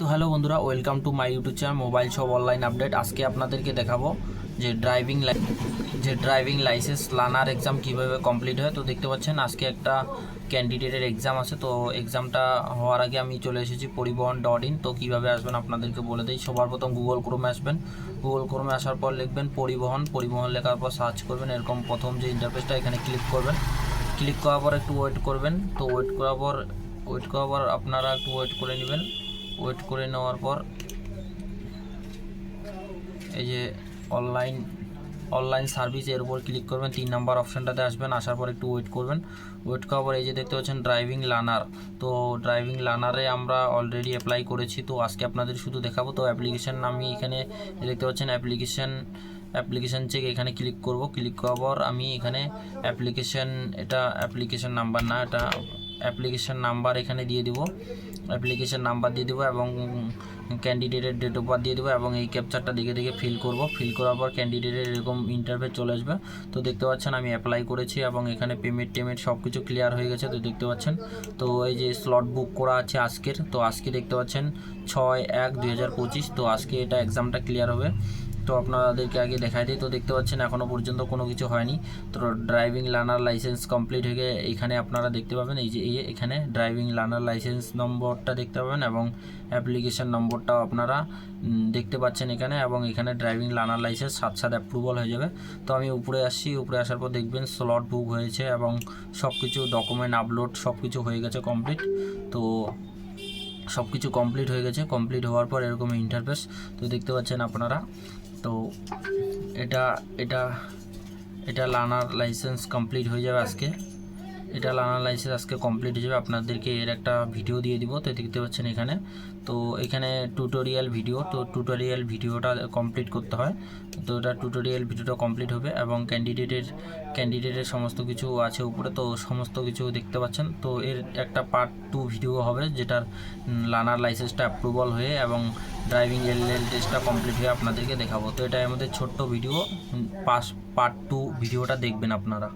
তো হ্যালো বন্ধুরা, welcome to my YouTube channel mobile shop online update. আজকে আপনাদেরকে দেখাবো যে ড্রাইভিং লাইসেন্স লার্নার এক্সাম কিভাবে কমপ্লিট হয়। তো দেখতে পাচ্ছেন আজকে একটা ক্যান্ডিডেটের এক্সাম আছে। তো এক্সামটা হওয়ার আগে আমি চলে এসেছি পরিবহন.in। তো কীভাবে আসবেন আপনাদেরকে বলে দিই। সবার প্রথম গুগল ক্রোমে আসবেন। গুগল ক্রোমে আসার পর লিখবেন পরিবহন লেখার পর সার্চ করবেন। এরকম প্রথম যে ইন্টারফেসটা এখানে ক্লিক করবেন। ক্লিক করার পর একটু ওয়েট করবেন। তো ওয়েট করার পর আপনারা একটু ওয়েট করে নেবেন। ওয়েট করে নেওয়ার পর এই যে অনলাইন সার্ভিস এর উপর ক্লিক করবেন। 3 নাম্বার অপশানটাতে আসবেন। আসার পর একটু ওয়েট করবেন। ওয়েট করার পর এই যে দেখতে পাচ্ছেন ড্রাইভিং লার্নার। তো ড্রাইভিং লার্নারে আমরা অলরেডি অ্যাপ্লাই করেছি। তো আজকে আপনাদের শুধু দেখাবো। তো অ্যাপ্লিকেশান আমি এখানে দেখতে পাচ্ছেন অ্যাপ্লিকেশান চেক এখানে ক্লিক করব। ক্লিক করার পর আমি এখানে অ্যাপ্লিকেশান নাম্বার এখানে দিয়ে দেবো। অ্যাপ্লিকেশান নাম্বার দিয়ে দেবো এবং ক্যান্ডিডেটের ডেট অফ বার্থ দিয়ে দেবো এবং এই ক্যাপচারটা দেখে ফিল করব। ফিল করার পর ক্যান্ডিডেটের এরকম ইন্টারফেস চলে আসবে। তো দেখতে পাচ্ছেন আমি অ্যাপ্লাই করেছি এবং এখানে পেমেন্ট সব কিছু ক্লিয়ার হয়ে গেছে। তো দেখতে পাচ্ছেন তো এই যে স্লট বুক করা আছে আজকের। তো আজকে দেখতে পাচ্ছেন 6/1/2025। তো আজকে এটা এক্সামটা ক্লিয়ার হবে। তো আপনাদেরকে আগে দেখাই দিই। তো দেখতে পাচ্ছেন এখনও পর্যন্ত কোনো কিছু হয়নি। তো ড্রাইভিং লার্নার লাইসেন্স কমপ্লিট হয়ে গিয়ে এখানে আপনারা দেখতে পাবেন এই যে এখানে ড্রাইভিং লার্নার লাইসেন্স নম্বরটা দেখতে পাবেন এবং অ্যাপ্লিকেশান নম্বরটাও আপনারা দেখতে পাচ্ছেন এখানে। এবং এখানে ড্রাইভিং লার্নার লাইসেন্স সাথে অ্যাপ্রুভাল হয়ে যাবে। তো আমি উপরে আসছি। উপরে আসার পর দেখবেন স্লট বুক হয়েছে এবং সব কিছু ডকুমেন্ট আপলোড সব কিছু হয়ে গেছে কমপ্লিট। তো সব কিছু কমপ্লিট হয়ে গেছে। কমপ্লিট হওয়ার পর এরকম ইন্টারফেস তো দেখতে পাচ্ছেন আপনারা। তো এটা লার্নার লাইসেন্স কমপ্লিট হয়ে যাবে আজকে। কমপ্লিট হয়ে যাবে। আপনাদেরকে এর একটা ভিডিও দিয়ে দিব। তো দেখতে পাচ্ছেন এখানে। তো এখানে টিউটোরিয়াল ভিডিওটা কমপ্লিট করতে হয়। তো এটা টিউটোরিয়াল ভিডিওটা কমপ্লিট হবে এবং ক্যান্ডিডেটের সমস্ত কিছু আছে উপরে। তো সমস্ত কিছু দেখতে পাচ্ছেন। তো এর একটা পার্ট 2 ভিডিও হবে যেটার লার্নার লাইসেন্সটা অ্যাপ্রুভাল হয়ে এবং ড্রাইভিং এল টেস্টটা কমপ্লিট হয়ে আপনাদেরকে দেখাবো। তো এটা আমাদের ছোট্ট ভিডিও পার্ট 2 ভিডিওটা দেখবেন আপনারা।